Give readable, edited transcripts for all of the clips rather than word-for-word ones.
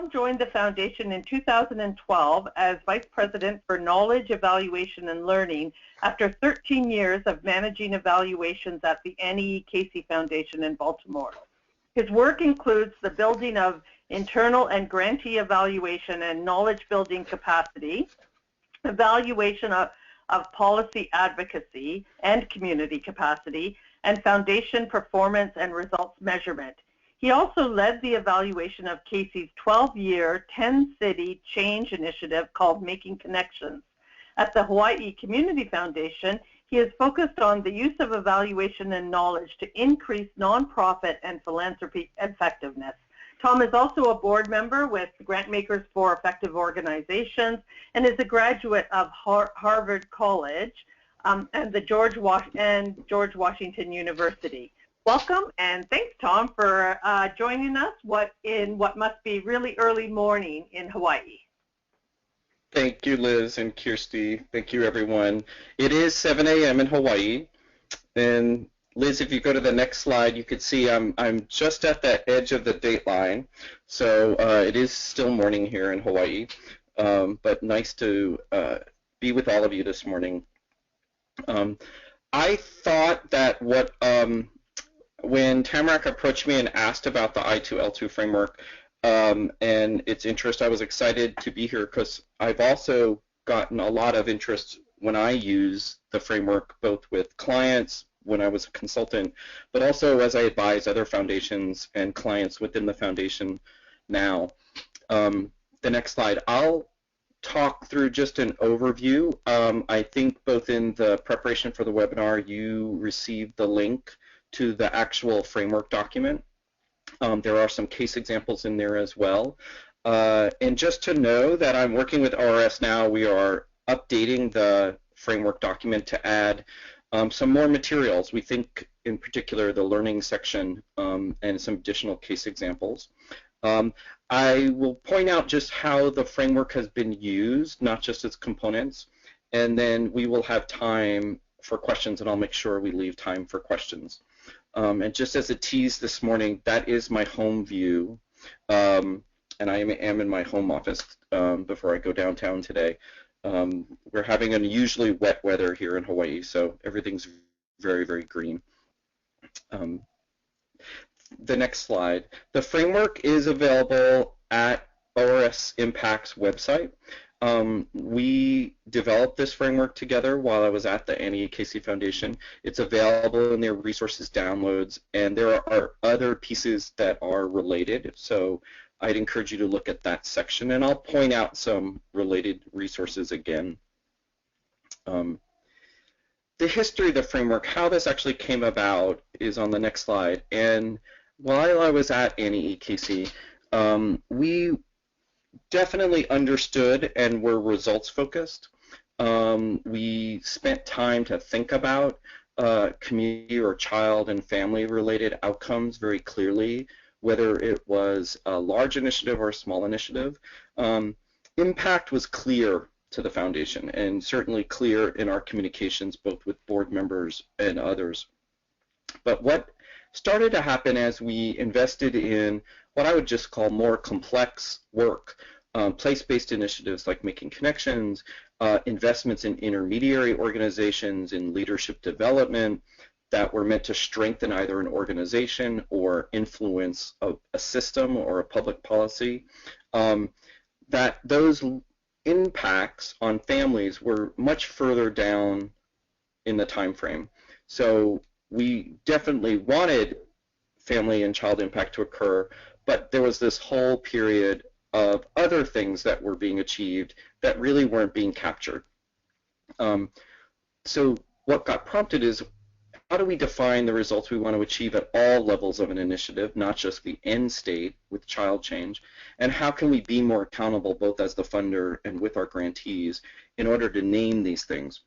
Tom joined the foundation in 2012 as Vice President for Knowledge, Evaluation, and Learning after 13 years of managing evaluations at the Annie E. Casey Foundation in Baltimore. His work includes the building of internal and grantee evaluation and knowledge-building capacity, evaluation of policy advocacy and community capacity, and foundation performance and results measurement. He also led the evaluation of Casey's 12-year, 10-city change initiative called Making Connections. At the Hawai'i Community Foundation, he is focused on the use of evaluation and knowledge to increase nonprofit and philanthropy effectiveness. Tom is also a board member with Grantmakers for Effective Organizations and is a graduate of Harvard College and the George Washington University. Welcome, and thanks, Tom, for joining us in what must be really early morning in Hawaii. Thank you, Liz and Kirsty. Thank you, everyone. It is 7 a.m. in Hawaii, and Liz, if you go to the next slide, you can see I'm just at the edge of the date line, so it is still morning here in Hawaii, but nice to be with all of you this morning. I thought that when Tamarack approached me and asked about the I2L2 framework and its interest, I was excited to be here because I've also gotten a lot of interest when I use the framework, both with clients when I was a consultant, but also as I advise other foundations and clients within the foundation now. The next slide. I'll talk through just an overview. I think both in the preparation for the webinar, you received the link to the actual framework document. There are some case examples in there as well. And just to know that I'm working with ORS now, we are updating the framework document to add some more materials. We think in particular the learning section and some additional case examples. I will point out just how the framework has been used, not just its components, and then we will have time for questions, and I'll make sure we leave time for questions. And just as a tease this morning, that is my home view, and I am in my home office before I go downtown today. We're having unusually wet weather here in Hawaii, so everything's very, very green. The next slide. The framework is available at ORS Impact's website. We developed this framework together while I was at the Annie E. Casey Foundation. It's available in their resources downloads, and there are other pieces that are related, so I'd encourage you to look at that section, and I'll point out some related resources again. The history of the framework, how this actually came about, is on the next slide. And while I was at Annie E. Casey, we definitely understood and were results focused. We spent time to think about community or child and family related outcomes very clearly, whether it was a large initiative or a small initiative. Impact was clear to the foundation, and certainly clear in our communications both with board members and others. But what started to happen as we invested in what I would just call more complex work, place-based initiatives like Making Connections, investments in intermediary organizations, in leadership development that were meant to strengthen either an organization or influence a system or a public policy, that those impacts on families were much further down in the time frame. So we definitely wanted family and child impact to occur, but there was this whole period of other things that were being achieved that really weren't being captured. So what got prompted is, how do we define the results we want to achieve at all levels of an initiative, not just the end state with child change, and how can we be more accountable both as the funder and with our grantees in order to name these things?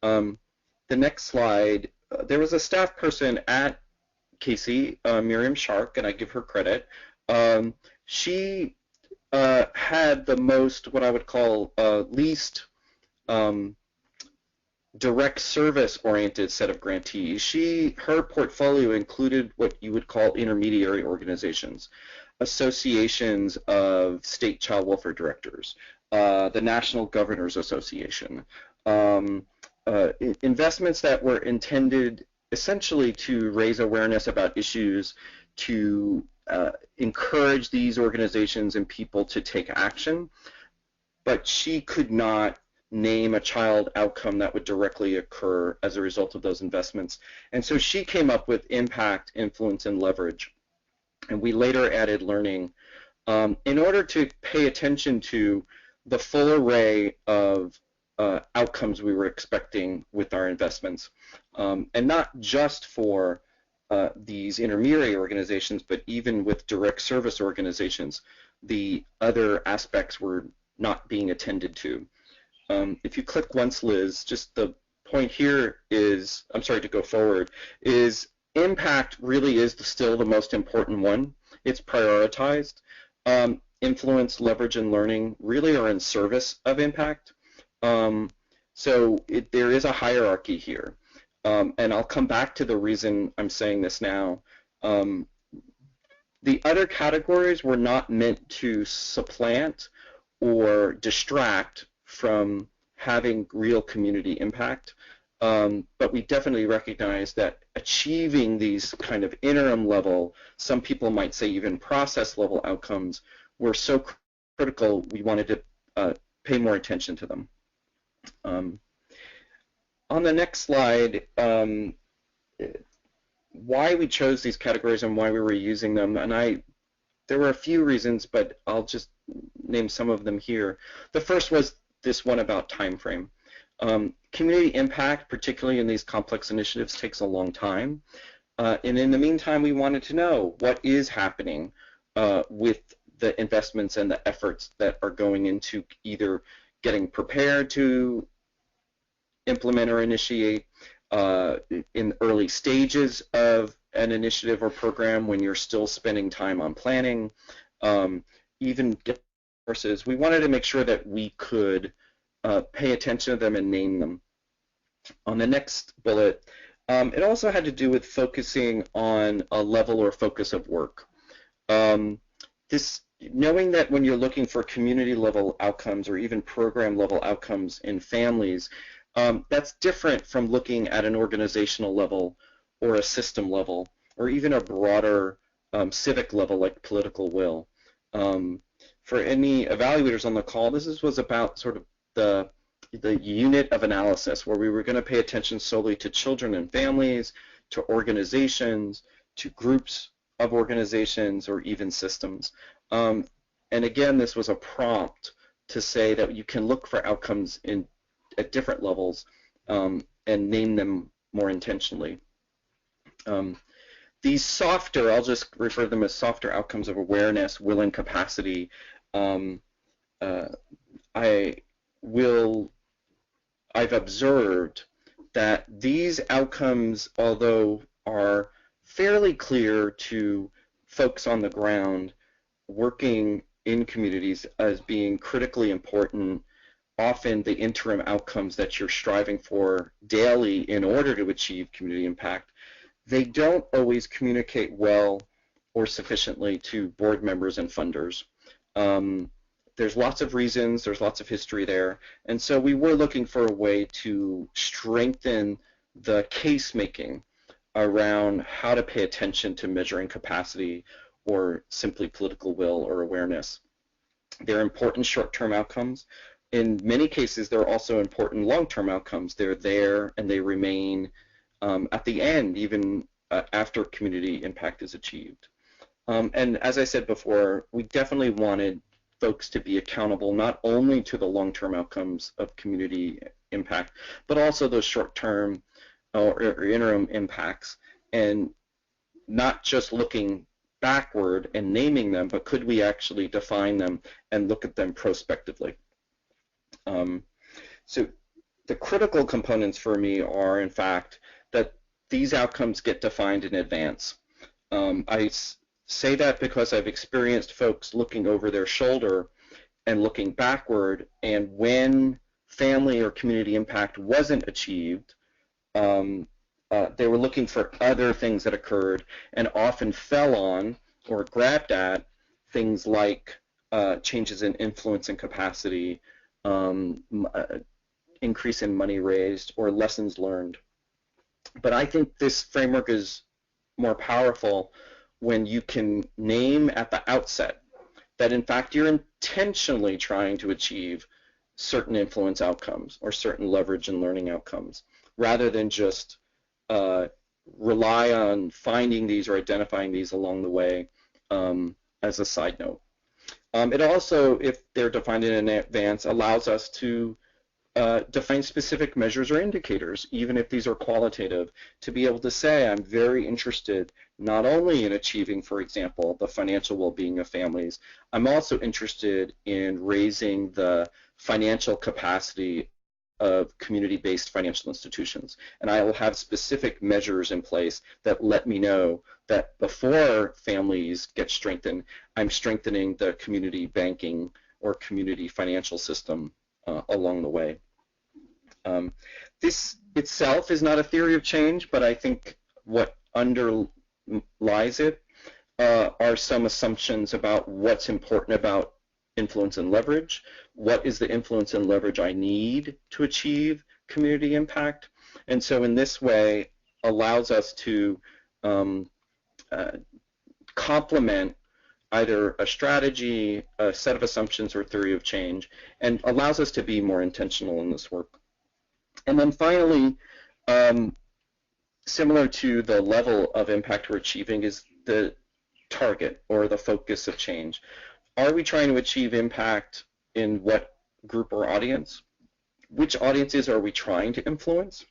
The next slide, there was a staff person at Casey, Miriam Shark, and I give her credit. She had the most, what I would call least direct service oriented set of grantees. Her portfolio included what you would call intermediary organizations. associations of state child welfare directors, the National Governors Association, investments that were intended essentially to raise awareness about issues, to encourage these organizations and people to take action, but she could not name a child outcome that would directly occur as a result of those investments. And so she came up with impact, influence, and leverage. And we later added learning in order to pay attention to the full array of outcomes we were expecting with our investments, and not just for these intermediary organizations, but even with direct service organizations, the other aspects were not being attended to. If you click once, Liz, just the point here is, I'm sorry to go forward, is impact really is still the most important one. It's prioritized. Influence, leverage, and learning really are in service of impact. So there is a hierarchy here. And I'll come back to the reason I'm saying this now. The other categories were not meant to supplant or distract from having real community impact. But we definitely recognize that achieving these kind of interim level, some people might say even process level outcomes, were so critical we wanted to pay more attention to them. On the next slide, why we chose these categories and why we were using them, and there were a few reasons, but I'll just name some of them here. The first was this one about time frame. Community impact, particularly in these complex initiatives, takes a long time. And in the meantime, we wanted to know what is happening with the investments and the efforts that are going into either getting prepared to implement or initiate in early stages of an initiative or program when you're still spending time on planning, even courses. We wanted to make sure that we could pay attention to them and name them. On the next bullet, it also had to do with focusing on a level or focus of work. Knowing that when you're looking for community level outcomes or even program level outcomes in families, that's different from looking at an organizational level or a system level or even a broader civic level like political will. For any evaluators on the call, this was about sort of the unit of analysis where we were going to pay attention solely to children and families, to organizations, to groups of organizations, or even systems. And again, this was a prompt to say that you can look for outcomes at different levels and name them more intentionally. These softer, I'll just refer to them as softer outcomes of awareness, will, and capacity. I've observed that these outcomes, although are fairly clear to folks on the ground working in communities as being critically important, often the interim outcomes that you're striving for daily in order to achieve community impact, they don't always communicate well or sufficiently to board members and funders. There's lots of reasons, there's lots of history there, and so we were looking for a way to strengthen the case making around how to pay attention to measuring capacity or simply political will or awareness. They're important short-term outcomes. In many cases, they're also important long-term outcomes. They're there and they remain at the end, even after community impact is achieved. And as I said before, we definitely wanted folks to be accountable not only to the long-term outcomes of community impact, but also those short-term or interim impacts, and not just looking backward and naming them, but could we actually define them and look at them prospectively. So the critical components for me are, in fact, that these outcomes get defined in advance. I say that because I've experienced folks looking over their shoulder and looking backward, and when family or community impact wasn't achieved, they were looking for other things that occurred and often fell on or grabbed at things like changes in influence and capacity, increase in money raised, or lessons learned. But I think this framework is more powerful when you can name at the outset that in fact you're intentionally trying to achieve certain influence outcomes or certain leverage and learning outcomes, rather than just rely on finding these or identifying these along the way as a side note. It also, if they're defined in advance, allows us to define specific measures or indicators, even if these are qualitative, to be able to say, I'm very interested not only in achieving, for example, the financial well-being of families, I'm also interested in raising the financial capacity of community-based financial institutions. And I will have specific measures in place that let me know that before families get strengthened, I'm strengthening the community banking or community financial system along the way. This itself is not a theory of change, but I think what underlies it are some assumptions about what's important about influence and leverage, what is the influence and leverage I need to achieve community impact, and so in this way allows us to complement either a strategy, a set of assumptions, or theory of change, and allows us to be more intentional in this work. And then finally, similar to the level of impact we're achieving is the target or the focus of change. Are we trying to achieve impact in what group or audience? Which audiences are we trying to influence?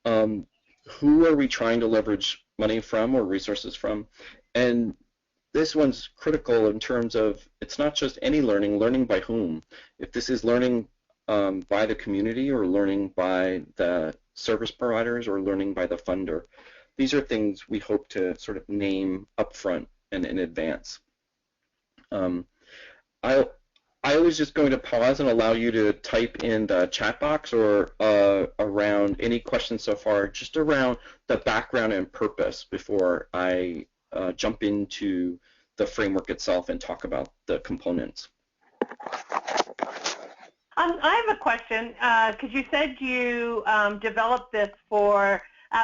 Who are we trying to leverage money from or resources from? And this one's critical in terms of it's not just any learning, learning by whom. If this is learning by the community or learning by the service providers or learning by the funder, these are things we hope to sort of name upfront and in advance. I was just going to pause and allow you to type in the chat box or around any questions so far, just around the background and purpose before I jump into the framework itself and talk about the components. I have a question, because you said you developed this for,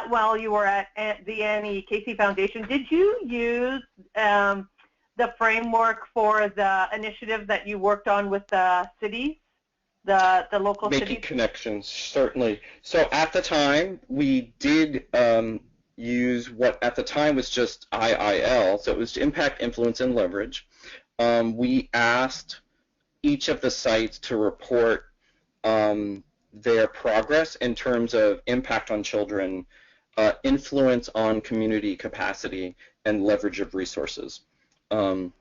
while you were at the Annie Casey Foundation. Did you use the framework for the initiative that you worked on with the cities, the local cities? Making connections, certainly. So at the time, we did use what at the time was just I2L, so it was impact, influence, and leverage. We asked each of the sites to report their progress in terms of impact on children, influence on community capacity, and leverage of resources. Learning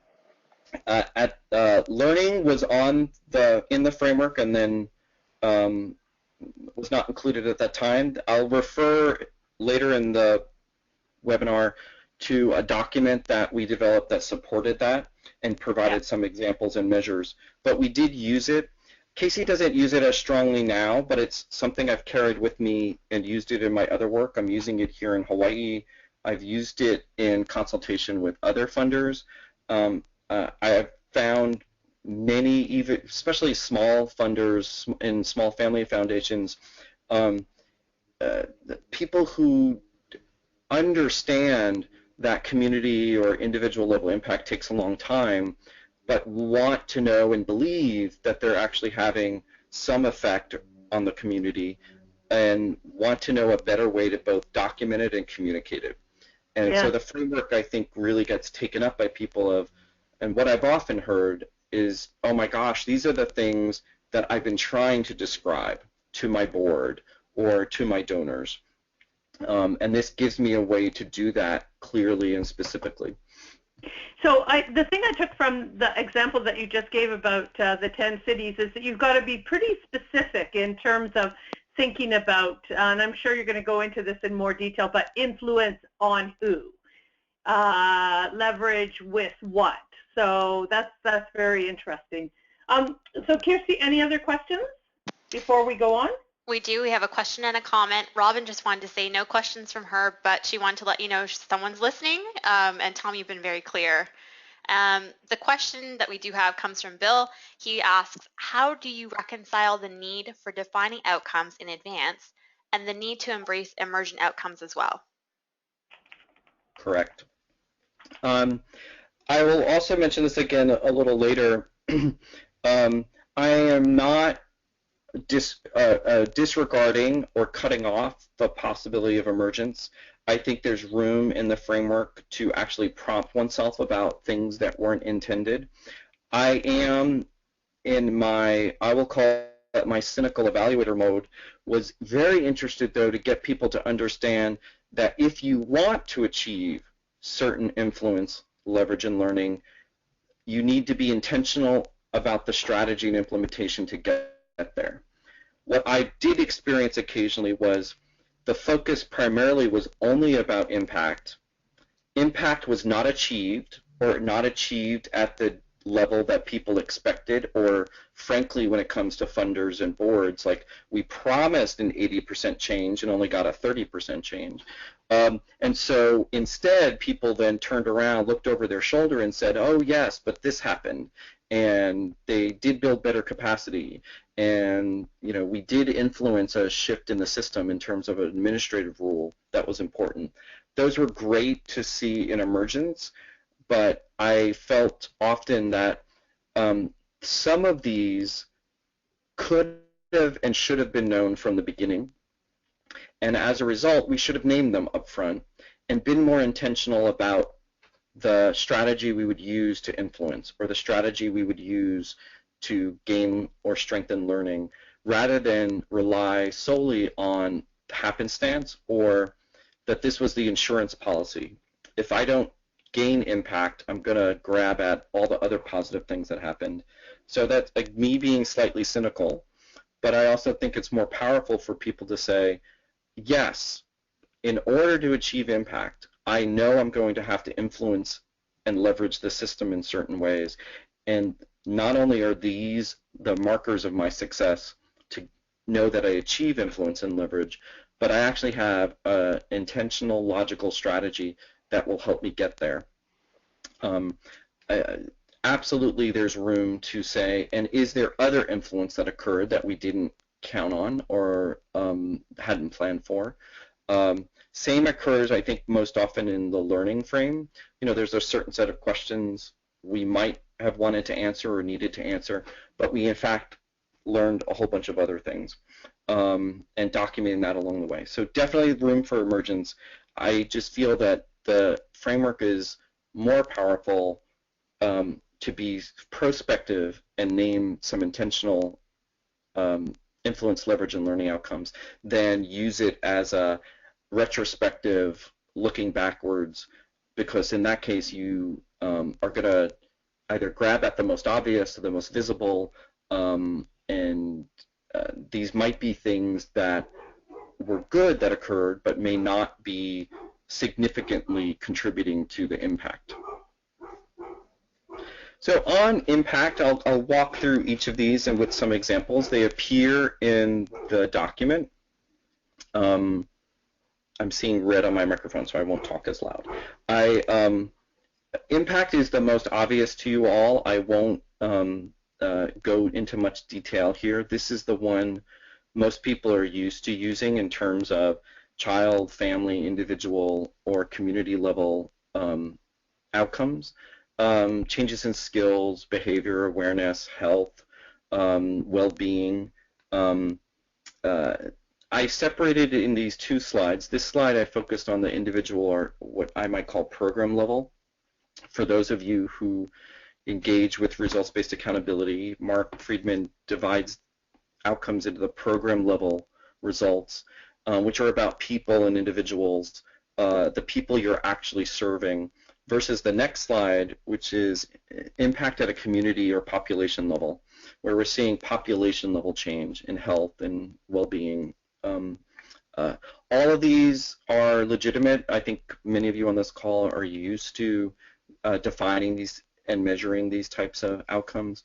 was in the framework and then was not included at that time. I'll refer later in the webinar to a document that we developed that supported that and provided some examples and measures. But we did use it. Casey doesn't use it as strongly now, but it's something I've carried with me and used it in my other work. I'm using it here in Hawaii. I've used it in consultation with other funders. I have found many, even especially small funders and small family foundations, people who understand that community or individual level impact takes a long time, but want to know and believe that they're actually having some effect on the community and want to know a better way to both document it and communicate it. And so the framework, I think, really gets taken up by people of, and what I've often heard is, oh my gosh, these are the things that I've been trying to describe to my board or to my donors. And this gives me a way to do that clearly and specifically. So the thing I took from the example that you just gave about the 10 cities is that you've got to be pretty specific in terms of thinking about, and I'm sure you're going to go into this in more detail, but influence on who, leverage with what. So that's very interesting. So Kirsty, any other questions before we go on? We do. We have a question and a comment. Robin just wanted to say no questions from her, but she wanted to let you know someone's listening. And Tom, you've been very clear. The question that we do have comes from Bill. He asks, how do you reconcile the need for defining outcomes in advance and the need to embrace emergent outcomes as well? Correct. I will also mention this again a little later. I am not disregarding or cutting off the possibility of emergence. I think there's room in the framework to actually prompt oneself about things that weren't intended. I am in my, I will call it my cynical evaluator mode, was very interested though to get people to understand that if you want to achieve certain influence, leverage, and learning, you need to be intentional about the strategy and implementation to get there. What I did experience occasionally was the focus primarily was only about impact. Impact was not achieved, or not achieved at the level that people expected, or frankly, when it comes to funders and boards, like we promised an 80% change and only got a 30% change. And so instead, people then turned around, looked over their shoulder and said, oh yes, but this happened. And they did build better capacity. And we did influence a shift in the system in terms of an administrative rule that was important. Those were great to see in emergence, but I felt often that some of these could have and should have been known from the beginning. And as a result, we should have named them up front and been more intentional about the strategy we would use to influence, or the strategy we would use to gain or strengthen learning, rather than rely solely on happenstance, or that this was the insurance policy. If I don't gain impact, I'm going to grab at all the other positive things that happened. So that's like me being slightly cynical, but I also think it's more powerful for people to say, yes, in order to achieve impact, I know I'm going to have to influence and leverage the system in certain ways. And not only are these the markers of my success to know that I achieve influence and leverage, but I actually have an intentional, logical strategy that will help me get there. Absolutely, there's room to say, and is there other influence that occurred that we didn't count on or hadn't planned for? Same occurs, I think, most often in the learning frame. There's a certain set of questions we might have wanted to answer or needed to answer, but we in fact learned a whole bunch of other things, and documenting that along the way. So definitely room for emergence. I just feel that the framework is more powerful to be prospective and name some intentional influence, leverage, and learning outcomes than use it as a retrospective looking backwards, because in that case you are going to either grab at the most obvious or the most visible, and these might be things that were good that occurred but may not be significantly contributing to the impact. So on impact, I'll walk through each of these and with some examples. They appear in the document. I'm seeing red on my microphone, so I won't talk as loud. Impact is the most obvious to you all. I won't go into much detail here. This is the one most people are used to using in terms of child, family, individual, or community level outcomes. Changes in skills, behavior, awareness, health, well-being. I separated it in these two slides. This slide I focused on the individual, or what I might call program level. For those of you who engage with results-based accountability, Mark Friedman divides outcomes into the program level results, which are about people and individuals, the people you're actually serving, versus the next slide, which is impact at a community or population level, where we're seeing population level change in health and well-being. All of these are legitimate. I think many of you on this call are used to defining these and measuring these types of outcomes.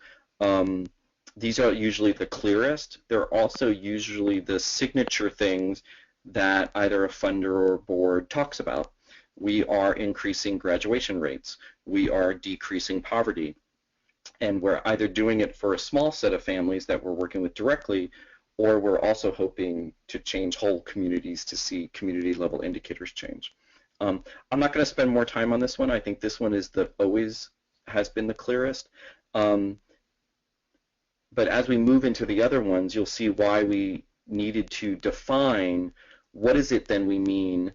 These are usually the clearest. They're also usually the signature things that either a funder or board talks about. we are increasing graduation rates, we are decreasing poverty, and we're either doing it for a small set of families that we're working with directly, or we're also hoping to change whole communities to see community level indicators change. I'm not going to spend more time on this one. I think this one is always has been the clearest. But as we move into the other ones, you'll see why we needed to define what is it then we mean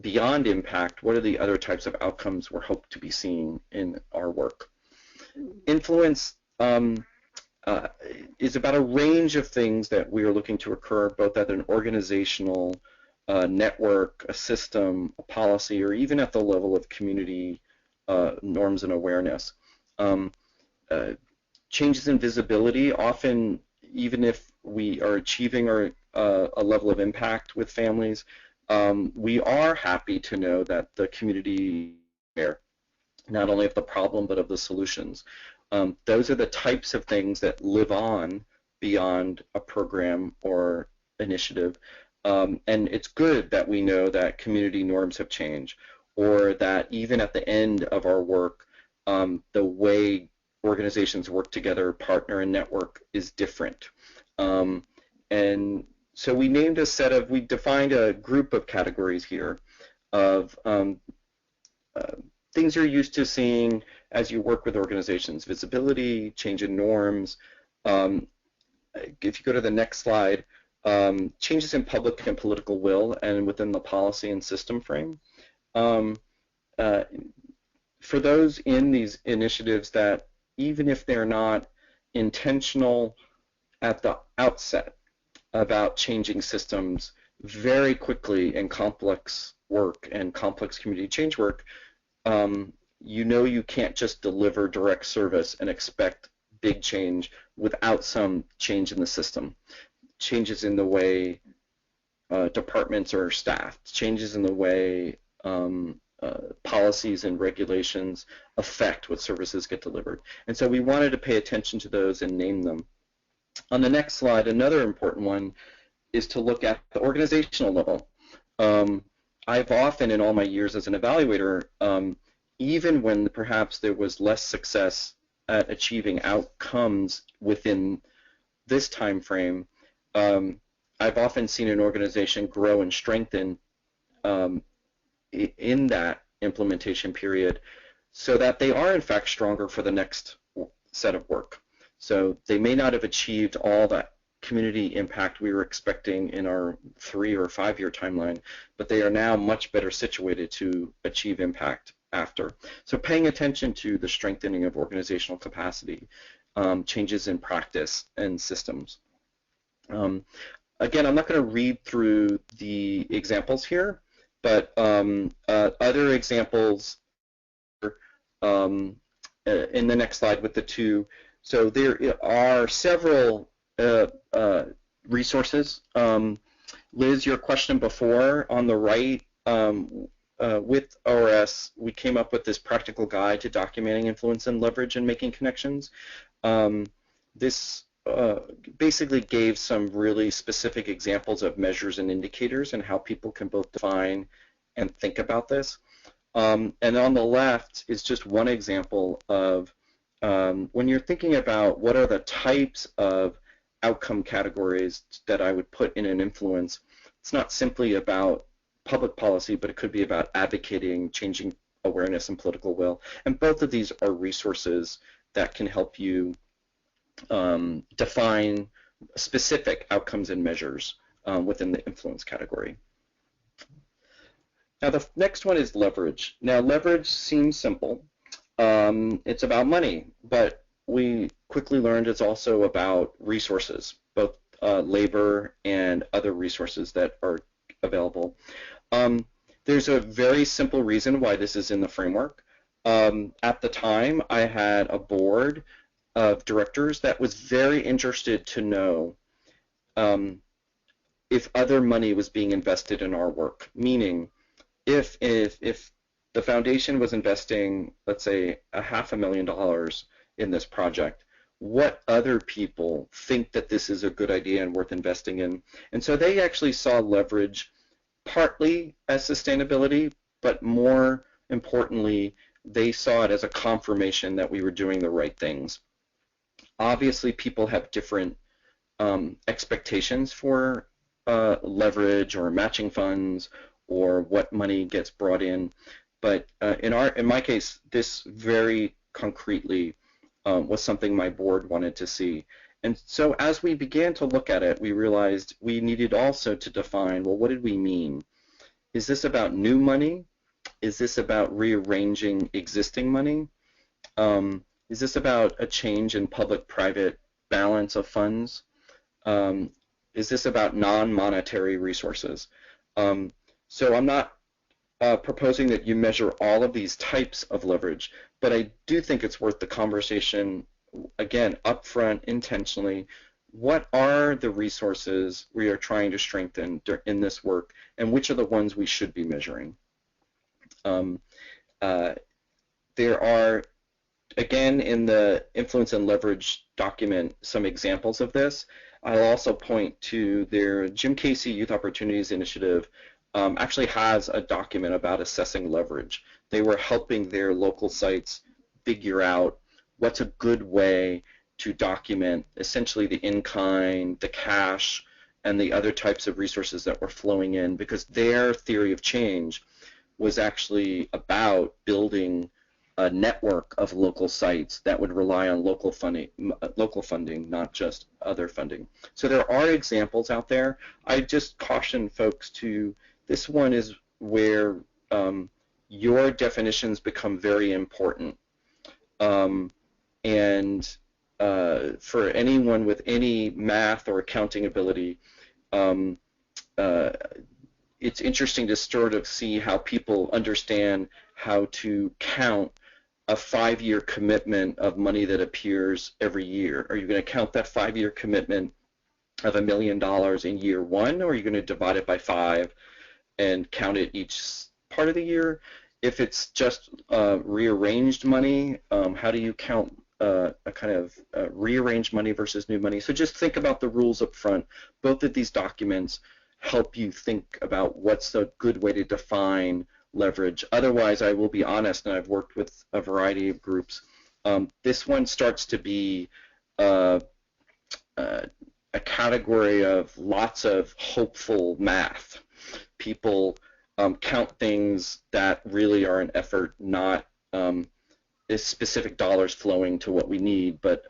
beyond impact. What are the other types of outcomes we're hoped to be seeing in our work? Influence is about a range of things that we are looking to occur both at an organizational network, a system, a policy, or even at the level of community norms and awareness. Changes in visibility, often even if we are achieving a level of impact with families, we are happy to know that the community is aware, not only of the problem but of the solutions. Those are the types of things that live on beyond a program or initiative. And it's good that we know that community norms have changed, or that even at the end of our work, the way organizations work together, partner and network, is different. And so we named we defined a group of categories here of things you're used to seeing as you work with organizations: visibility, change in norms. If you go to the next slide, changes in public and political will and within the policy and system frame. For those in these initiatives that, even if they're not intentional at the outset about changing systems, very quickly in complex work and complex community change work, you know you can't just deliver direct service and expect big change without some change in the system. Changes in the way departments are staffed, changes in the way policies and regulations affect what services get delivered. And so we wanted to pay attention to those and name them. On the next slide, another important one is to look at the organizational level. I've often, in all my years as an evaluator, even when perhaps there was less success at achieving outcomes within this time frame, I've often seen an organization grow and strengthen in that implementation period, so that they are in fact stronger for the next set of work. So they may not have achieved all that community impact we were expecting in our 3 or 5 year timeline, but they are now much better situated to achieve impact after. So paying attention to the strengthening of organizational capacity, changes in practice and systems. Again, I'm not going to read through the examples here, but other examples in the next slide with the two. So there are several resources. Liz, your question before on the right, with ORS, we came up with this practical guide to documenting influence and leverage and making connections. This basically gave some really specific examples of measures and indicators and how people can both define and think about this. And on the left is just one example of when you're thinking about what are the types of outcome categories that I would put in an influence. It's not simply about public policy, but it could be about advocating, changing awareness and political will. And both of these are resources that can help you define specific outcomes and measures within the influence category. Now the next one is leverage. Now leverage seems simple. It's about money, but we quickly learned it's also about resources, both labor and other resources that are available. There's a very simple reason why this is in the framework. At the time, I had a board of directors that was very interested to know if other money was being invested in our work, meaning if the foundation was investing, let's say, $500,000 in this project, what other people think that this is a good idea and worth investing in. And so they actually saw leverage partly as sustainability, but more importantly, they saw it as a confirmation that we were doing the right things. Obviously, people have different expectations for leverage or matching funds or what money gets brought in, but in my case, this very concretely was something my board wanted to see. And so as we began to look at it, we realized we needed also to define, well, what did we mean? Is this about new money? Is this about rearranging existing money? Is this about a change in public-private balance of funds? Is this about non-monetary resources? So I'm not proposing that you measure all of these types of leverage, but I do think it's worth the conversation, again, upfront, intentionally. What are the resources we are trying to strengthen in this work, and which are the ones we should be measuring? There are, again, in the influence and leverage document, some examples of this. I'll also point to their Jim Casey Youth Opportunities Initiative actually has a document about assessing leverage. They were helping their local sites figure out what's a good way to document essentially the in-kind, the cash, and the other types of resources that were flowing in, because their theory of change was actually about building a network of local sites that would rely on local funding, not just other funding. So there are examples out there. I just caution folks to, this one is where your definitions become very important. And for anyone with any math or accounting ability, it's interesting to sort of see how people understand how to count a 5-year commitment of money that appears every year. Are you going to count that 5-year commitment of $1 million in year 1, or are you going to divide it by 5 and count it each part of the year? If it's just rearranged money, how do you count a kind of rearranged money versus new money? So just think about the rules up front. Both of these documents help you think about what's a good way to define leverage. Otherwise, I will be honest, and I've worked with a variety of groups, this one starts to be a category of lots of hopeful math. People count things that really are an effort, not specific dollars flowing to what we need, but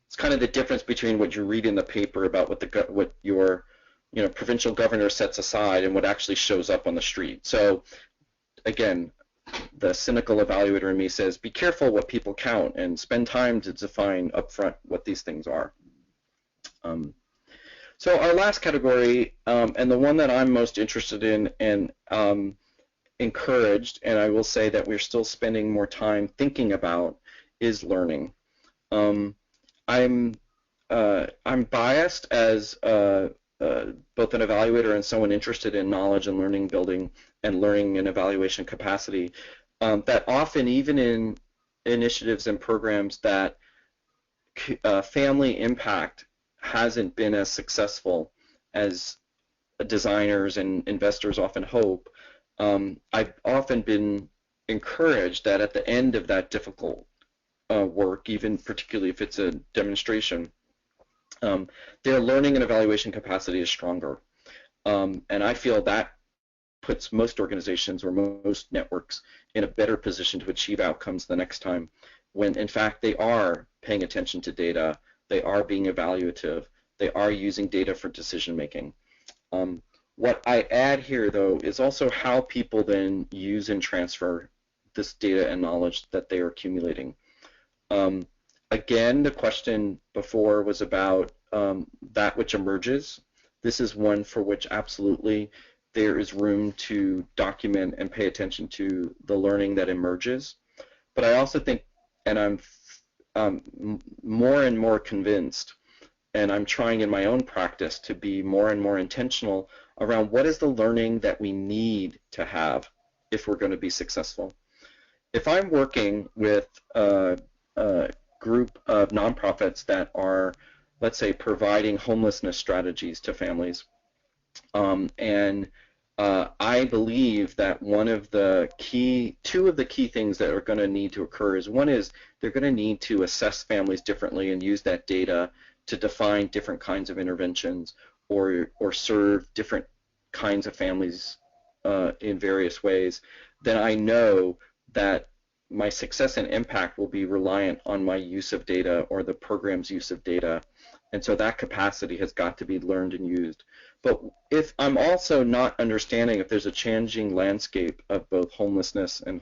it's kind of the difference between what you read in the paper about what your provincial governor sets aside and what actually shows up on the street. So again, the cynical evaluator in me says, be careful what people count and spend time to define upfront what these things are. So our last category, and the one that I'm most interested in and encouraged, and I will say that we're still spending more time thinking about, is learning. I'm biased as both an evaluator and someone interested in knowledge and learning building and learning and evaluation capacity, that often even in initiatives and programs that family impact hasn't been as successful as designers and investors often hope, I've often been encouraged that at the end of that difficult work, even particularly if it's a demonstration, their learning and evaluation capacity is stronger. And I feel that puts most organizations or most networks in a better position to achieve outcomes the next time, when in fact they are paying attention to data, they are being evaluative, they are using data for decision making. What I add here, though, is also how people then use and transfer this data and knowledge that they are accumulating. Again, the question before was about that which emerges. This is one for which absolutely there is room to document and pay attention to the learning that emerges. But I also think, and I'm more and more convinced, and I'm trying in my own practice to be more and more intentional around what is the learning that we need to have if we're going to be successful. If I'm working with a group of nonprofits that are, let's say, providing homelessness strategies to families, and I believe that two of the key things that are going to need to occur is, one is they're going to need to assess families differently and use that data to define different kinds of interventions or serve different kinds of families in various ways. Then I know that my success and impact will be reliant on my use of data or the program's use of data. And so that capacity has got to be learned and used. But if I'm also not understanding if there's a changing landscape of both homelessness and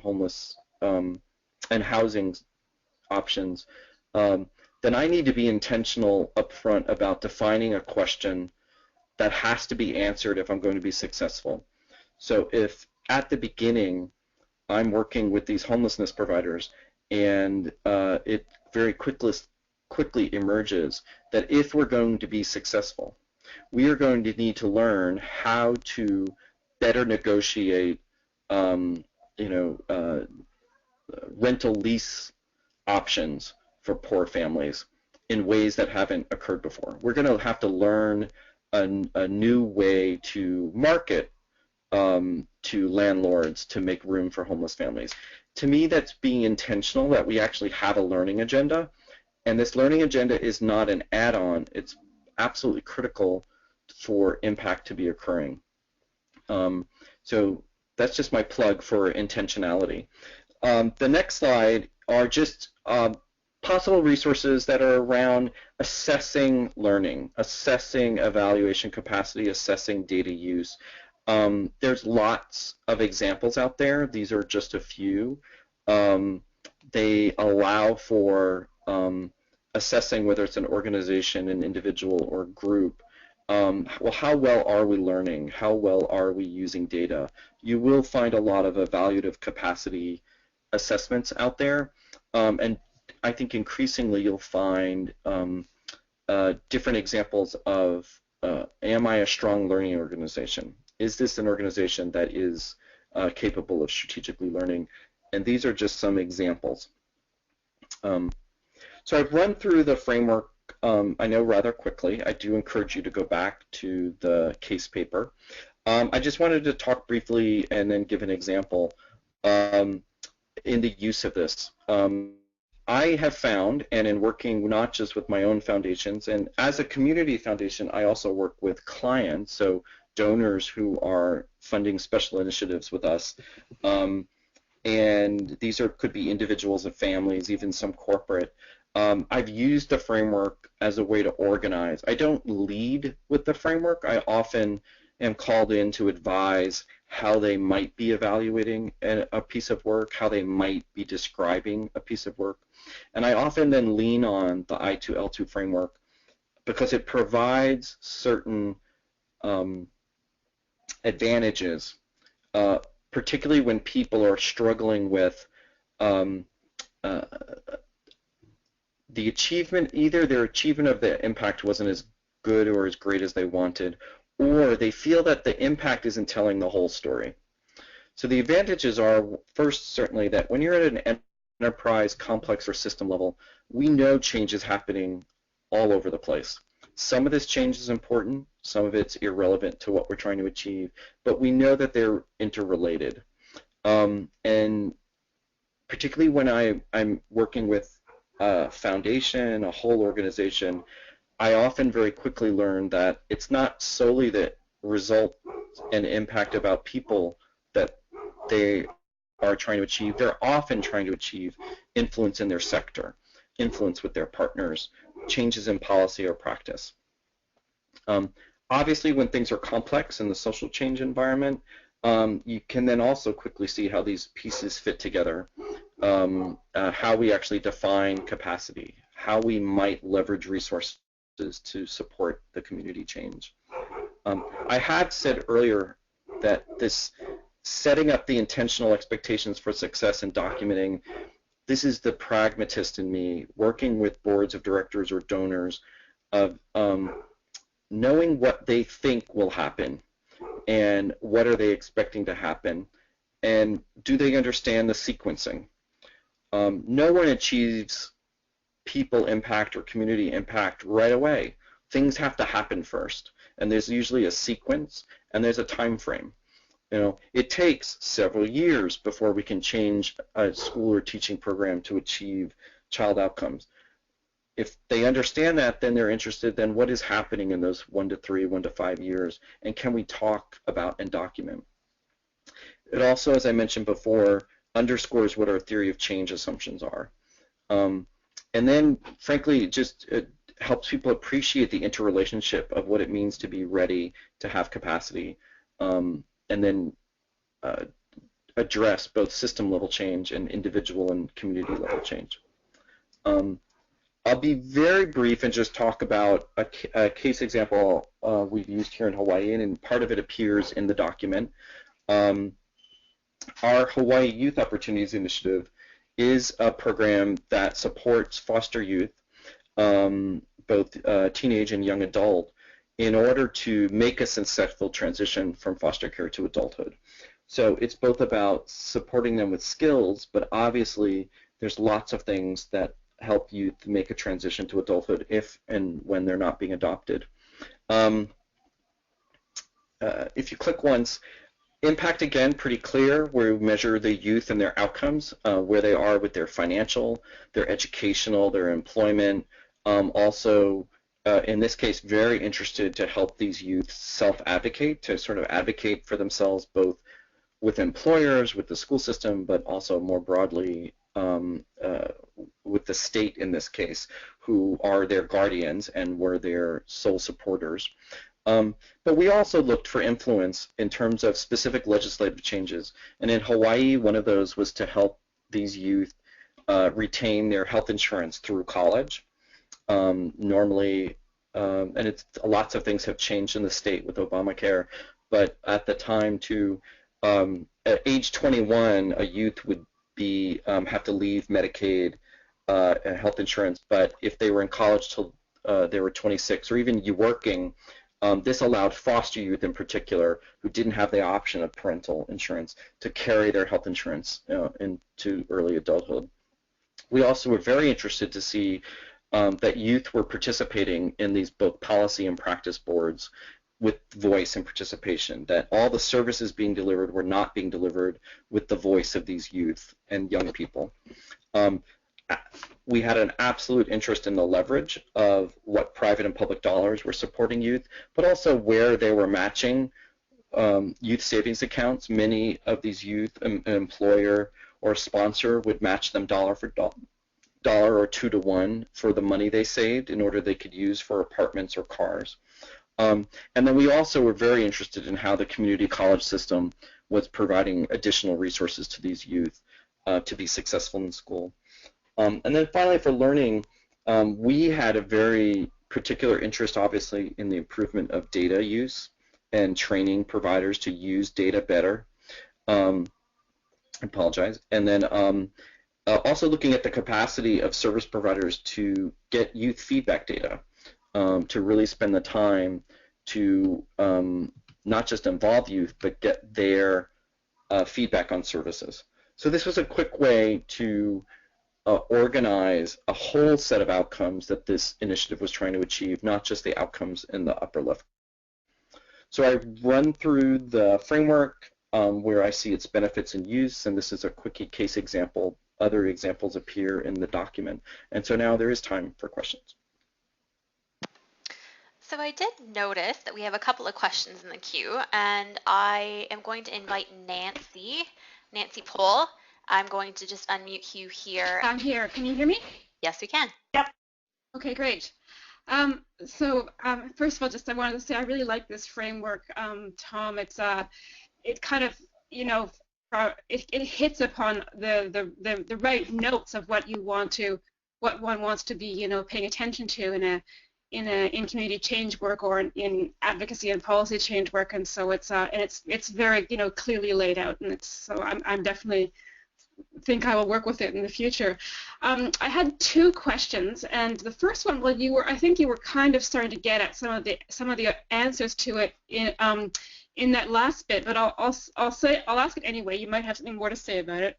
and housing options, then I need to be intentional upfront about defining a question that has to be answered if I'm going to be successful. So if at the beginning I'm working with these homelessness providers and it very quickly emerges that if we're going to be successful, we are going to need to learn how to better negotiate rental lease options for poor families in ways that haven't occurred before. We're going to have to learn a new way to market to landlords to make room for homeless families. To me, that's being intentional, that we actually have a learning agenda, and this learning agenda is not an add-on. It's absolutely critical for impact to be occurring. So that's just my plug for intentionality. The next slide are just possible resources that are around assessing learning, assessing evaluation capacity, assessing data use. There's lots of examples out there. These are just a few. They allow for assessing whether it's an organization, an individual, or group. Well, how well are we learning? How well are we using data? You will find a lot of evaluative capacity assessments out there, and I think increasingly you'll find different examples of am I a strong learning organization? Is this an organization that is capable of strategically learning? And these are just some examples. So I've run through the framework, I know, rather quickly. I do encourage you to go back to the case paper. I just wanted to talk briefly and then give an example in the use of this. I have found, and in working not just with my own foundations, and as a community foundation, I also work with clients, so donors who are funding special initiatives with us. And these could be individuals and families, even some corporate. I've used the framework as a way to organize. I don't lead with the framework. I often am called in to advise how they might be evaluating a piece of work, how they might be describing a piece of work. And I often then lean on the I2L2 framework because it provides certain advantages, particularly when people are struggling with the achievement, either their achievement of the impact wasn't as good or as great as they wanted, or they feel that the impact isn't telling the whole story. So the advantages are, first, certainly that when you're at an enterprise, complex, or system level, we know change is happening all over the place. Some of this change is important, some of it's irrelevant to what we're trying to achieve, but we know that they're interrelated. And particularly when I'm working with a foundation, a whole organization, I often very quickly learn that it's not solely the result and impact about people that they are trying to achieve. They're often trying to achieve influence in their sector, influence with their partners, changes in policy or practice. Obviously, when things are complex in the social change environment, you can then also quickly see how these pieces fit together, how we actually define capacity, how we might leverage resources to support the community change. I had said earlier that this setting up the intentional expectations for success and documenting, this is the pragmatist in me, working with boards of directors or donors, of knowing what they think will happen and what are they expecting to happen, and do they understand the sequencing. No one achieves people impact or community impact right away. Things have to happen first, and there's usually a sequence and there's a time frame. It takes several years before we can change a school or teaching program to achieve child outcomes. If they understand that, then they're interested, then what is happening in those 1 to 3, 1 to 5 years, and can we talk about and document? It also, as I mentioned before, underscores what our theory of change assumptions are. And then, frankly, it helps people appreciate the interrelationship of what it means to be ready, to have capacity, and then address both system-level change and individual and community-level change. I'll be very brief and just talk about a case example we've used here in Hawaii, and part of it appears in the document. Our Hawaii Youth Opportunities Initiative is a program that supports foster youth, both teenage and young adult, in order to make a successful transition from foster care to adulthood. So it's both about supporting them with skills, but obviously there's lots of things that help youth make a transition to adulthood if and when they're not being adopted. If you click once, impact again pretty clear, where we measure the youth and their outcomes, where they are with their financial, their educational, their employment. Also, in this case, very interested to help these youth self-advocate, to sort of advocate for themselves both with employers, with the school system, but also more broadly with the state in this case, who are their guardians and were their sole supporters. But we also looked for influence in terms of specific legislative changes. And in Hawaii, one of those was to help these youth retain their health insurance through college. Normally, and lots of things have changed in the state with Obamacare, but at the time at age 21, a youth would have to leave Medicaid and health insurance, but if they were in college till they were 26, or even you working, this allowed foster youth in particular, who didn't have the option of parental insurance, to carry their health insurance into early adulthood. We also were very interested to see that youth were participating in these both policy and practice boards with voice and participation, that all the services being delivered were not being delivered with the voice of these youth and young people. We had an absolute interest in the leverage of what private and public dollars were supporting youth, but also where they were matching youth savings accounts. Many of these youth, an employer or sponsor would match them dollar for dollar or 2 to 1 for the money they saved in order they could use for apartments or cars. And then we also were very interested in how the community college system was providing additional resources to these youth to be successful in school. And then finally, for learning, we had a very particular interest, obviously, in the improvement of data use and training providers to use data better. I apologize. And then also looking at the capacity of service providers to get youth feedback data, to really spend the time to not just involve youth, but get their feedback on services. So this was a quick way to organize a whole set of outcomes that this initiative was trying to achieve, not just the outcomes in the upper left. So I run through the framework where I see its benefits and use, and this is a quick case example. Other examples appear in the document. And so now there is time for questions. So I did notice that we have a couple of questions in the queue, and I am going to invite Nancy Pohl. I'm going to just unmute you here. I'm here. Can you hear me? Yes, we can. Yep. Okay, great. First of all, I wanted to say I really like this framework, Tom. It kind of, it hits upon the right notes of what one wants to be, paying attention to in community change work or in advocacy and policy change work, and so it's very clearly laid out, and I'm definitely think I will work with it in the future. I had 2 questions, and the first one, well, I think you were kind of starting to get at some of the answers to it in that last bit, but I'll ask it anyway. You might have something more to say about it.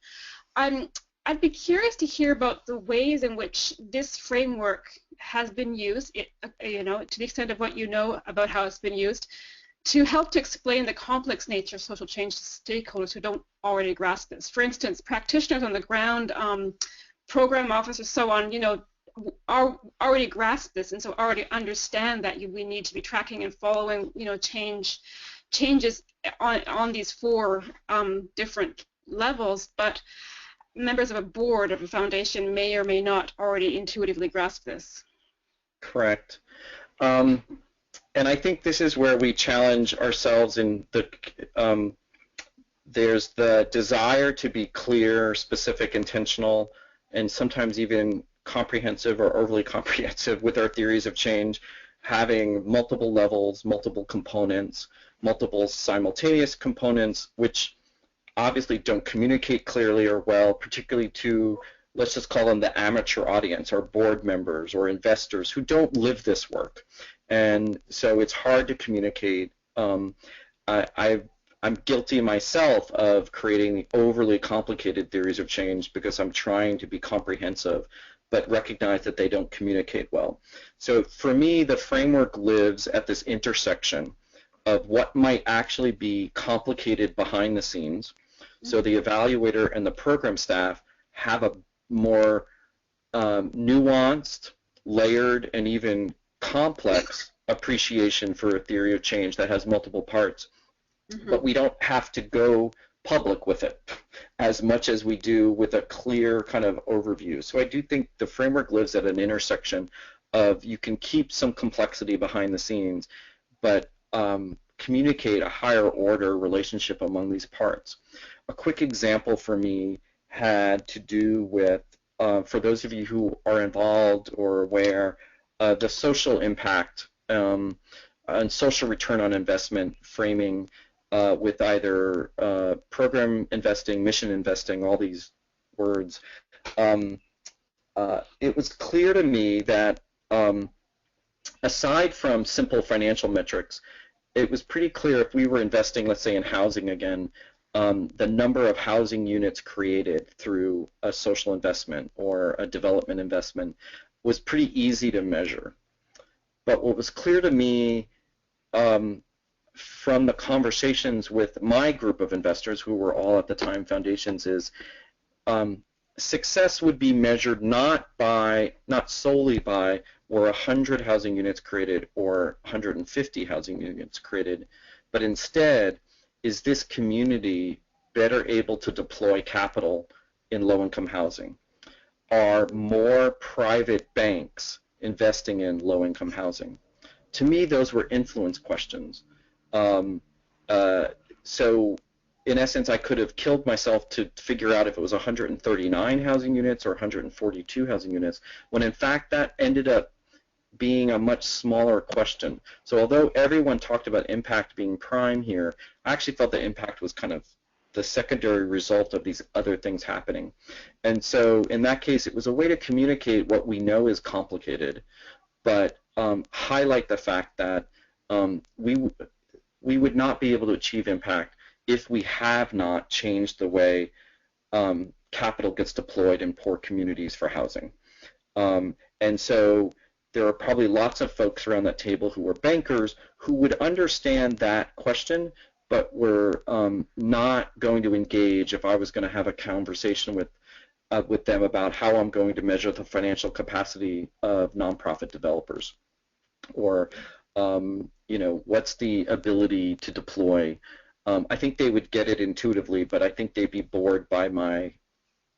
I'd be curious to hear about the ways in which this framework has been used, to the extent of what you know about how it's been used, to help to explain the complex nature of social change to stakeholders who don't already grasp this. For instance, practitioners on the ground, program officers, so on, already grasp this, and so already understand that we need to be tracking and following, changes on these 4 different levels. But members of a board of a foundation may or may not already intuitively grasp this. Correct. And I think this is where we challenge ourselves in there's the desire to be clear, specific, intentional, and sometimes even comprehensive or overly comprehensive with our theories of change, having multiple levels, multiple components, multiple simultaneous components, which obviously don't communicate clearly or well, particularly to, let's just call them the amateur audience, or board members or investors who don't live this work. And so it's hard to communicate. I'm guilty myself of creating overly complicated theories of change because I'm trying to be comprehensive, but recognize that they don't communicate well. So for me, the framework lives at this intersection of what might actually be complicated behind the scenes. So the evaluator and the program staff have a more nuanced, layered, and even complex appreciation for a theory of change that has multiple parts. But we don't have to go public with it as much as we do with a clear kind of overview. So I do think the framework lives at an intersection of you can keep some complexity behind the scenes, but communicate a higher order relationship among these parts. A quick example for me had to do with, for those of you who are involved or aware, the social impact and social return on investment framing with either program investing, mission investing, all these words. It was clear to me that aside from simple financial metrics, it was pretty clear if we were investing, let's say, in housing again, the number of housing units created through a social investment or a development investment was pretty easy to measure. But what was clear to me from the conversations with my group of investors, who were all at the time foundations, is success would be measured not solely by were 100 housing units created or 150 housing units created, but instead, is this community better able to deploy capital in low-income housing? Are more private banks investing in low-income housing? To me, those were influence questions. So in essence, I could have killed myself to figure out if it was 139 housing units or 142 housing units, when in fact that ended up being a much smaller question. So although everyone talked about impact being prime here, I actually felt that impact was kind of the secondary result of these other things happening. And so in that case, it was a way to communicate what we know is complicated, but highlight the fact that we would not be able to achieve impact if we have not changed the way capital gets deployed in poor communities for housing. And so there are probably lots of folks around that table who are bankers who would understand that question, but were not going to engage if I was going to have a conversation with them about how I'm going to measure the financial capacity of nonprofit developers, or what's the ability to deploy. I think they would get it intuitively, but I think they'd be bored by my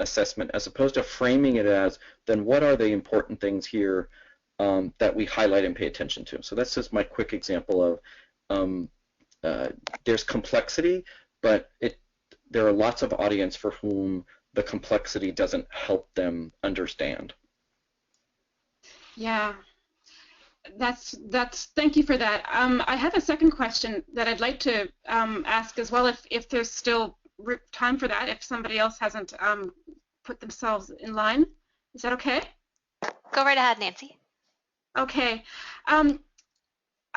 assessment, as opposed to framing it as, then what are the important things here that we highlight and pay attention to. So that's just my quick example of there's complexity, but there are lots of audience for whom the complexity doesn't help them understand. Yeah, that's thank you for that. I have a second question that I'd like to ask as well, if there's still time for that, if somebody else hasn't put themselves in line. Is that okay? Go right ahead, Nancy. Okay.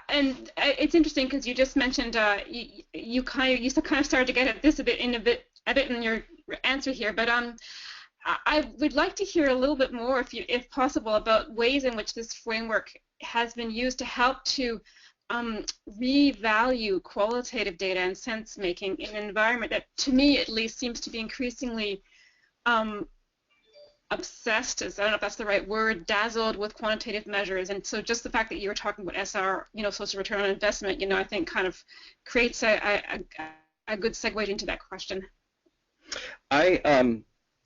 And it's interesting because you just mentioned you kind of started to get at this a bit in your answer here, but I would like to hear a little bit more, if possible, about ways in which this framework has been used to help to revalue qualitative data and sense making in an environment that, to me at least, seems to be increasingly obsessed, I don't know if that's the right word, dazzled with quantitative measures. And so just the fact that you were talking about SR, social return on investment, I think kind of creates a good segue into that question. I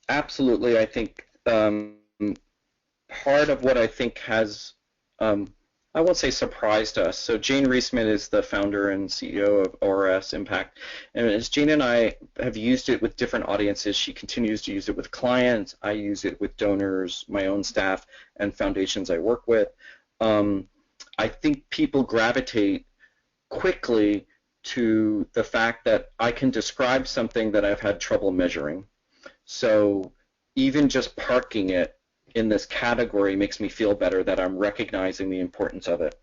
absolutely, I think part of what I think has, I won't say surprised us. So Jane Rhysman is the founder and CEO of ORS Impact. And as Jane and I have used it with different audiences, she continues to use it with clients. I use it with donors, my own staff, and foundations I work with. I think people gravitate quickly to the fact that I can describe something that I've had trouble measuring. So even just parking it in this category makes me feel better that I'm recognizing the importance of it.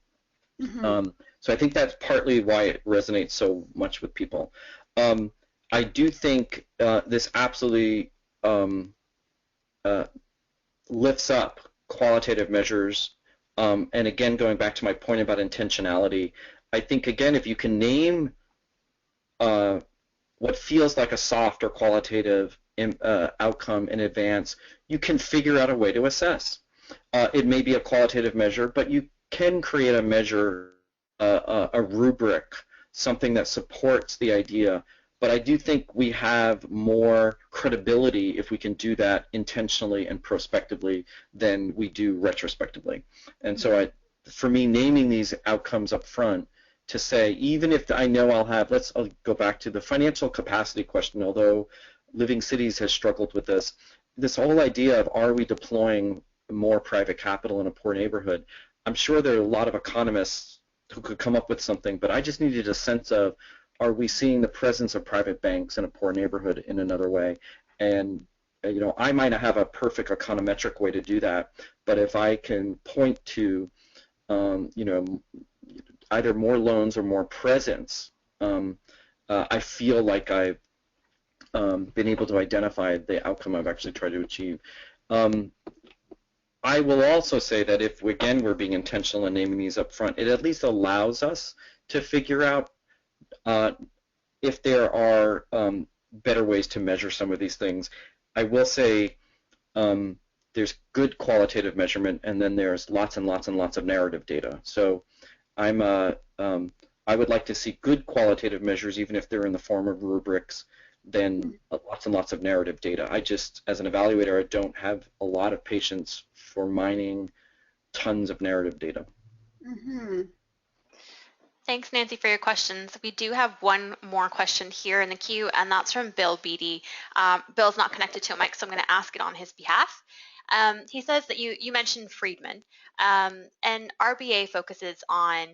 Mm-hmm. So I think that's partly why it resonates so much with people. I do think this absolutely lifts up qualitative measures. And again, going back to my point about intentionality, I think, again, if you can name what feels like a soft or qualitative outcome in advance, you can figure out a way to assess. It may be a qualitative measure, but you can create a measure, a rubric, something that supports the idea. But I do think we have more credibility if we can do that intentionally and prospectively than we do retrospectively. And so for me, naming these outcomes up front to say, even if I know I'll go back to the financial capacity question, although Living Cities has struggled with this whole idea of, are we deploying more private capital in a poor neighborhood? I'm sure there are a lot of economists who could come up with something, but I just needed a sense of, are we seeing the presence of private banks in a poor neighborhood in another way? And I might not have a perfect econometric way to do that, but if I can point to either more loans or more presence, I feel like I've been able to identify the outcome I've actually tried to achieve. I will also say that if, again, we're being intentional in naming these up front, it at least allows us to figure out if there are better ways to measure some of these things. I will say there's good qualitative measurement, and then there's lots and lots and lots of narrative data. So I would like to see good qualitative measures, even if they're in the form of rubrics, than lots and lots of narrative data. I just, as an evaluator, I don't have a lot of patience for mining tons of narrative data. Mm-hmm. Thanks, Nancy, for your questions. We do have one more question here in the queue, and that's from Bill Beatty. Bill's not connected to a mic, so I'm going to ask it on his behalf. He says that you mentioned Friedman, and RBA focuses on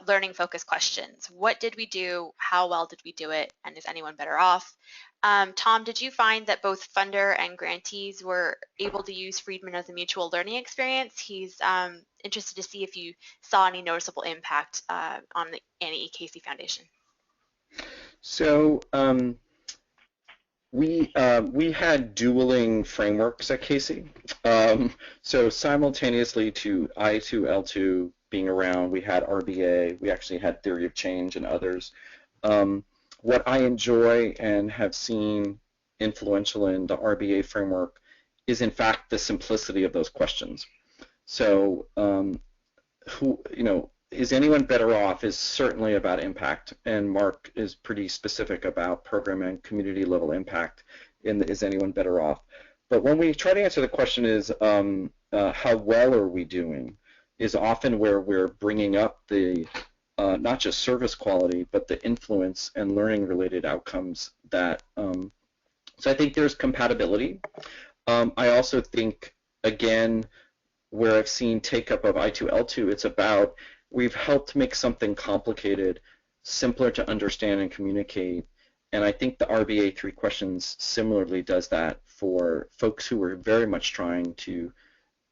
learning-focused questions. What did we do? How well did we do it? And is anyone better off? Tom, did you find that both funder and grantees were able to use Friedman as a mutual learning experience? He's interested to see if you saw any noticeable impact on the Annie E. Casey Foundation. So we had dueling frameworks at Casey. So simultaneously to I2L2 being around, we had RBA, we actually had theory of change and others. What I enjoy and have seen influential in the RBA framework is, in fact, the simplicity of those questions. So is anyone better off is certainly about impact, and Mark is pretty specific about program and community level impact in the is anyone better off. But when we try to answer the question is how well are we doing, is often where we're bringing up the not just service quality, but the influence and learning related outcomes that, so I think there's compatibility. I also think, again, where I've seen take up of I2L2, it's about we've helped make something complicated simpler to understand and communicate. And I think the RBA 3 questions similarly does that for folks who are very much trying to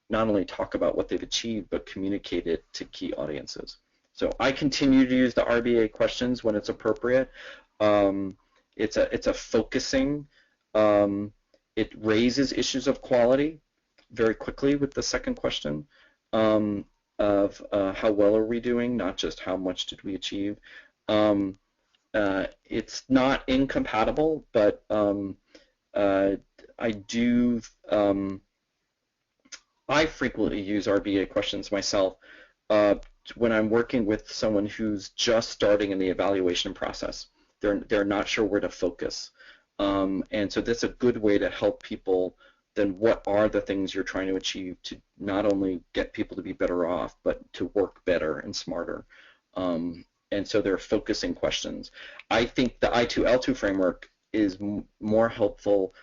not only talk about what they've achieved, but communicate it to key audiences. So I continue to use the RBA questions when it's appropriate. It's a focusing. It raises issues of quality very quickly with the second question. of how well are we doing, not just how much did we achieve. It's not incompatible, but I frequently use RBA questions myself when I'm working with someone who's just starting in the evaluation process. They're not sure where to focus, and so that's a good way to help people. Then what are the things you're trying to achieve to not only get people to be better off, but to work better and smarter? And so they're focusing questions. I think the I2L2 framework is more helpful,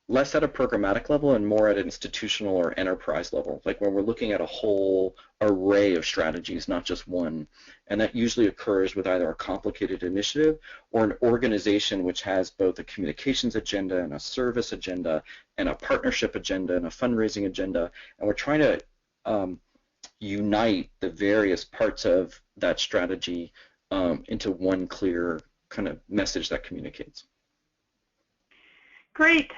less at a programmatic level and more at an institutional or enterprise level, like when we're looking at a whole array of strategies, not just one. And that usually occurs with either a complicated initiative or an organization which has both a communications agenda and a service agenda and a partnership agenda and a fundraising agenda. And we're trying to unite the various parts of that strategy into one clear kind of message that communicates. Great.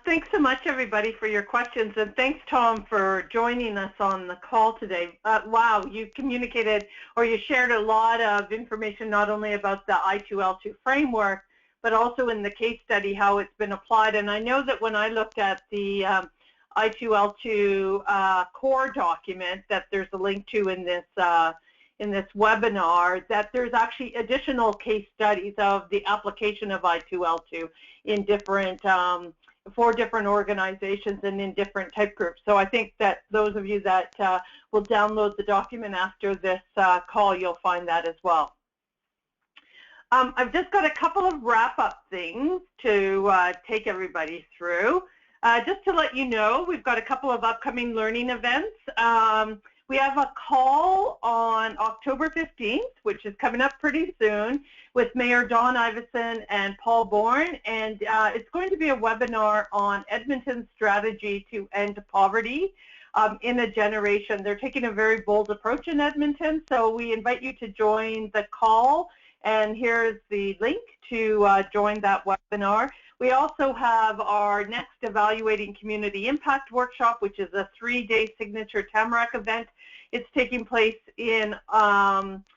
Thanks so much, everybody, for your questions, and thanks, Tom, for joining us on the call today. Wow, you communicated or you shared a lot of information not only about the I2L2 framework, but also in the case study how it's been applied. And I know that when I looked at the I2L2 core document that there's a link to in this webinar, that there's actually additional case studies of the application of I2L2 in different, for different organizations and in different type groups. So I think that those of you that will download the document after this call, you'll find that as well. I've just got a couple of wrap-up things to take everybody through. Just to let you know, we've got a couple of upcoming learning events. We have a call on October 15th, which is coming up pretty soon, with Mayor Don Iveson and Paul Bourne, and it's going to be a webinar on Edmonton's strategy to end poverty in a generation. They're taking a very bold approach in Edmonton, so we invite you to join the call, and here's the link to join that webinar. We also have our next Evaluating Community Impact Workshop, which is a 3-day signature Tamarack event. It's taking place in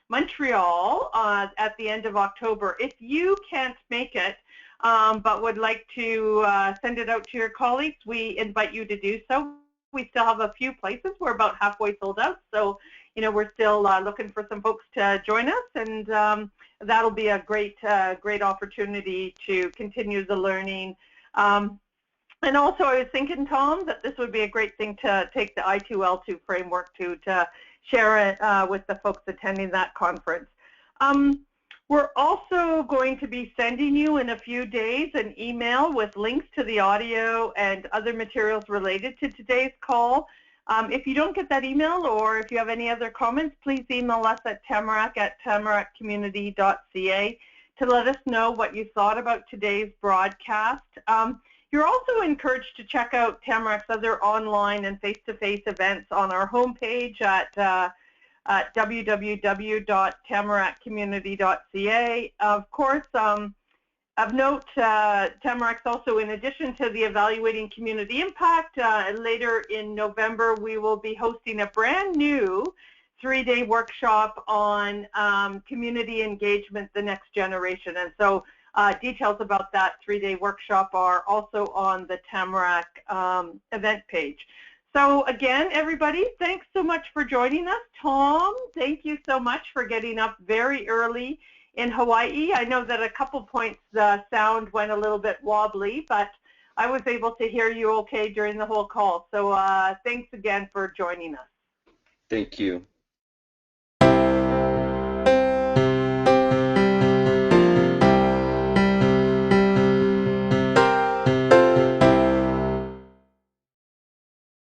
Montreal at the end of October. If you can't make it but would like to send it out to your colleagues, we invite you to do so. We still have a few places. We're about halfway sold out, so we're still looking for some folks to join us, and that'll be a great opportunity to continue the learning. And also, I was thinking, Tom, that this would be a great thing to take the I2L2 framework to share it with the folks attending that conference. We're also going to be sending you in a few days an email with links to the audio and other materials related to today's call. If you don't get that email, or if you have any other comments, please email us at tamarack@tamarackcommunity.ca to let us know what you thought about today's broadcast. You're also encouraged to check out Tamarack's other online and face-to-face events on our homepage at www.tamarackcommunity.ca. Of course, of note, Tamarack's also, in addition to the Evaluating Community Impact, later in November we will be hosting a brand new 3-day workshop on community engagement, the next generation. And so details about that 3-day workshop are also on the Tamarack event page. So again, everybody, thanks so much for joining us. Tom, thank you so much for getting up very early in Hawaii. I know that a couple points the sound went a little bit wobbly, but I was able to hear you okay during the whole call. So thanks again for joining us. Thank you.